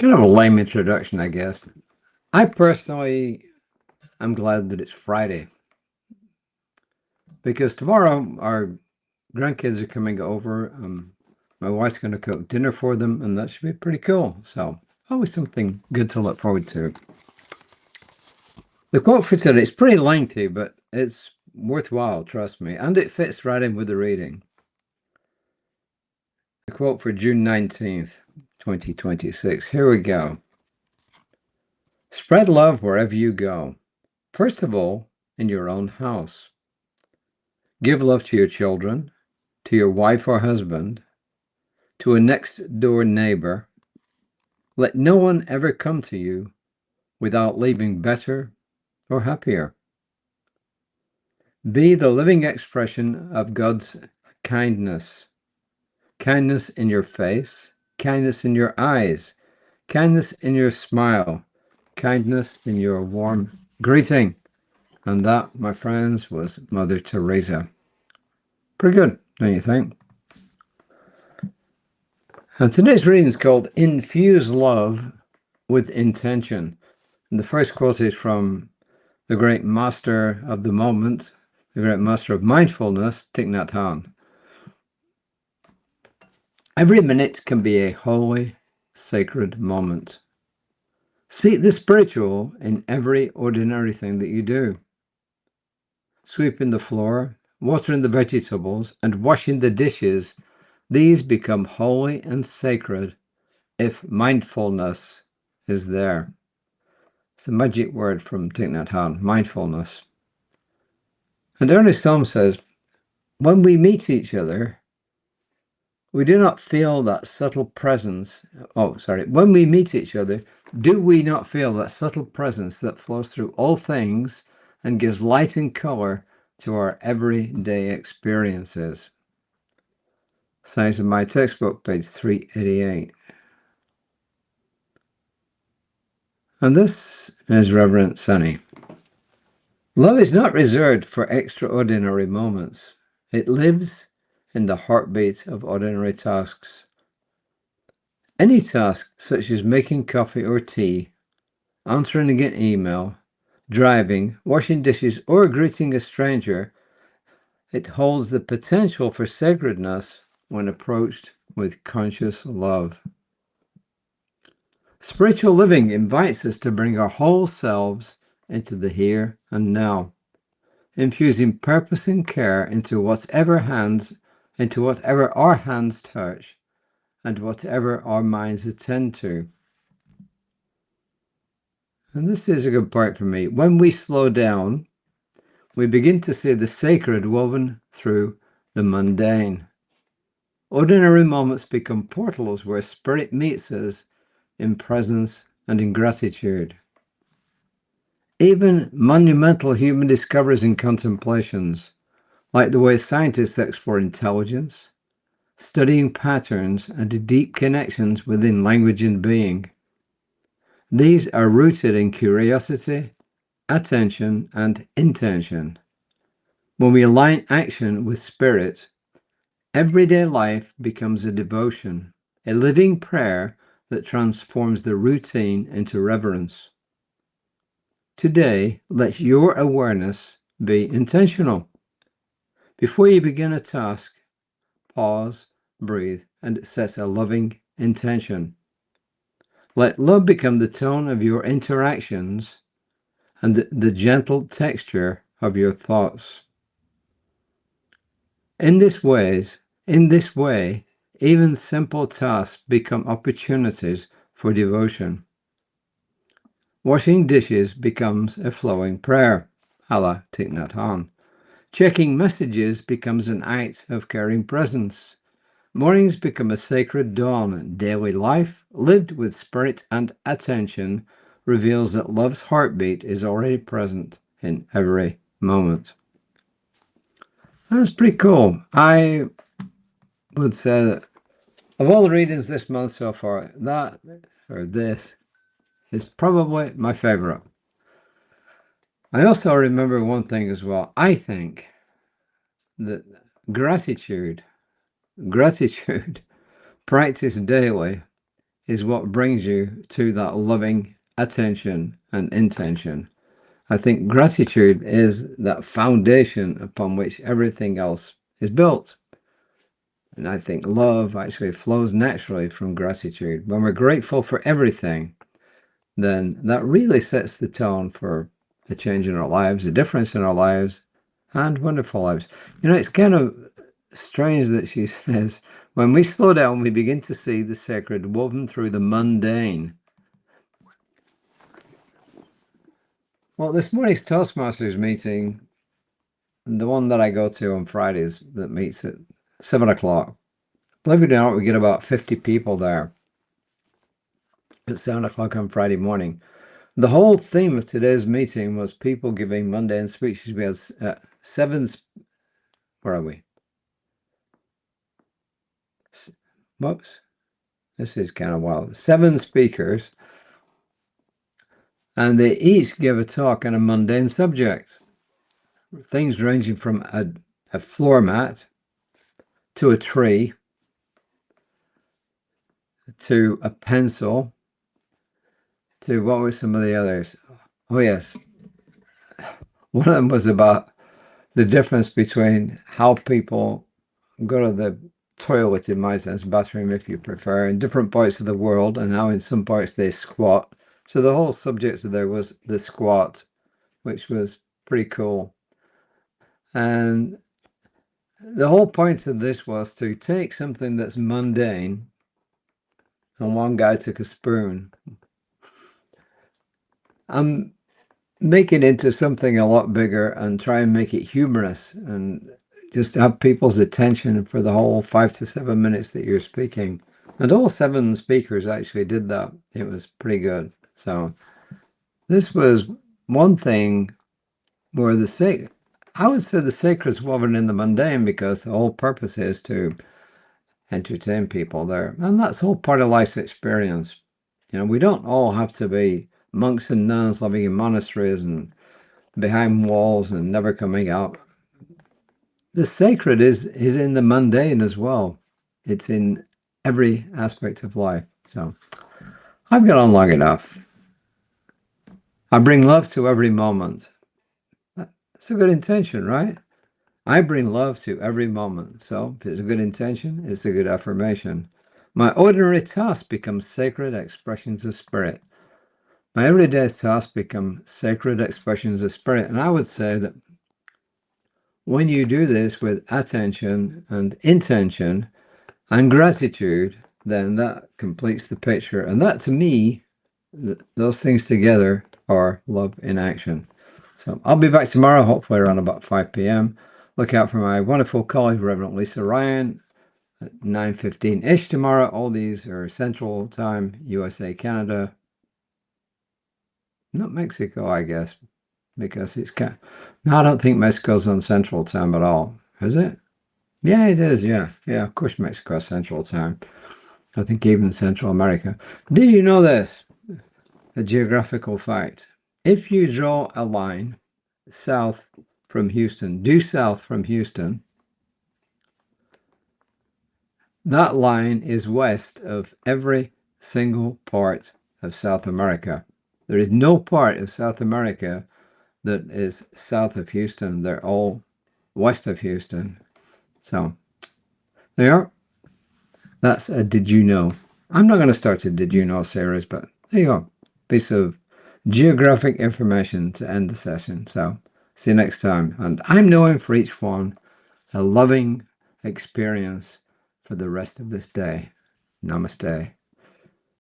Kind of a lame introduction, I guess. I personally am glad that it's Friday because tomorrow our grandkids are coming over. My wife's going to cook dinner for them, and that should be pretty cool. So, always something good to look forward to. The quote for today is pretty lengthy, but it's worthwhile, trust me, and it fits right in with the reading. The quote for June 19th, 2026. Here we go. Spread love wherever you go. First of all, in your own house. Give love to your children, to your wife or husband, to a next-door neighbor. Let no one ever come to you without leaving better or happier. Be the living expression of God's kindness. Kindness in your face, kindness in your eyes, kindness in your smile, kindness in your warm greeting. And that, my friends, was Mother Teresa. Pretty good, don't you think? And today's reading is called Infuse Love with Intention. And the first quote is from the great master of the moment, the great master of mindfulness, Thich Nhat Hanh. Every minute can be a holy, sacred moment. Seek the spiritual in every ordinary thing that you do. Sweeping the floor, watering the vegetables, and washing the dishes, these become holy and sacred if mindfulness is there. It's a magic word from Thich Nhat Hanh, mindfulness. And Ernest Holmes says, when we meet each other, we do not feel that subtle presence. When we meet each other, do we not feel that subtle presence that flows through all things and gives light and color to our everyday experiences? Cited in my textbook, page 388. And this is Reverend Soni. Love is not reserved for extraordinary moments. It lives in the heartbeat of ordinary tasks. Any task, such as making coffee or tea, answering an email, driving, washing dishes, or greeting a stranger, it holds the potential for sacredness when approached with conscious love. Spiritual living invites us to bring our whole selves into the here and now, infusing purpose and care into whatever our hands touch and whatever our minds attend to. And this is a good part for me. When we slow down, we begin to see the sacred woven through the mundane. Ordinary moments become portals where spirit meets us in presence and in gratitude. Even monumental human discoveries and contemplations, like the way scientists explore intelligence, studying patterns and deep connections within language and being. These are rooted in curiosity, attention, and intention. When we align action with spirit, everyday life becomes a devotion, a living prayer that transforms the routine into reverence. Today, let your awareness be intentional. Before you begin a task, pause, breathe, and set a loving intention. Let love become the tone of your interactions and the gentle texture of your thoughts. In this way, even simple tasks become opportunities for devotion. Washing dishes becomes a flowing prayer, a la Thich Nhat Hanh. Checking messages becomes an act of caring presence. Mornings become a sacred dawn. Daily life, lived with spirit and attention, reveals that love's heartbeat is already present in every moment. That's pretty cool. I would say that of all the readings this month so far, this is probably my favorite. I also remember one thing as well. I think that gratitude practiced daily is what brings you to that loving attention and intention. I think gratitude is that foundation upon which everything else is built. And I think love actually flows naturally from gratitude. When we're grateful for everything, then that really sets the tone for a change in our lives, a difference in our lives, and wonderful lives. You know, it's kind of strange that she says, when we slow down, we begin to see the sacred woven through the mundane. Well, this morning's Toastmasters meeting, the one that I go to on Fridays that meets at 7 o'clock, believe it or not, we get about 50 people there at 7 o'clock on Friday morning. The whole theme of today's meeting was people giving mundane speeches. We had where are we? Whoops. This is kind of wild. 7 speakers, and they each give a talk on a mundane subject. Things ranging from a floor mat to a tree to a pencil to what were some of the others? Oh, yes. One of them was about the difference between how people go to the toilet, in my sense, bathroom if you prefer, in different parts of the world, and how in some parts they squat. So the whole subject there was the squat, which was pretty cool. And the whole point of this was to take something that's mundane, and one guy took a spoon, and make it into something a lot bigger and try and make it humorous and just have people's attention for the whole 5 to 7 minutes that you're speaking. And all 7 speakers actually did that. It was pretty good. So this was one thing where I would say the sacred's woven in the mundane, because the whole purpose is to entertain people there. And that's all part of life's experience. You know, we don't all have to be monks and nuns living in monasteries and behind walls and never coming out. The sacred is in the mundane as well. It's in every aspect of life. So I've got on long enough. I bring love to every moment. That's a good intention, right? I bring love to every moment. So if it's a good intention, it's a good affirmation. My ordinary tasks become sacred expressions of spirit. My everyday tasks become sacred expressions of spirit. And I would say that when you do this with attention and intention and gratitude, then that completes the picture. And that, to me, those things together are love in action. So I'll be back tomorrow, hopefully around about 5 p.m. Look out for my wonderful colleague, Reverend Lisa Ryan, at 9:15-ish tomorrow. All these are Central Time, USA, Canada. Not Mexico, I guess, because it's no, I don't think Mexico's on Central Time at all. Is it? Yeah, it is. Yeah. Of course, Mexico's Central Time. I think even Central America. Did you know this? A geographical fact. If you draw a line south from Houston, due south from Houston, that line is west of every single part of South America. There is no part of South America that is south of Houston. They're all west of Houston. So there you are. That's a Did You Know? I'm not going to start a Did You Know series, but there you go. Piece of geographic information to end the session. So see you next time. And I'm knowing for each one a loving experience for the rest of this day. Namaste.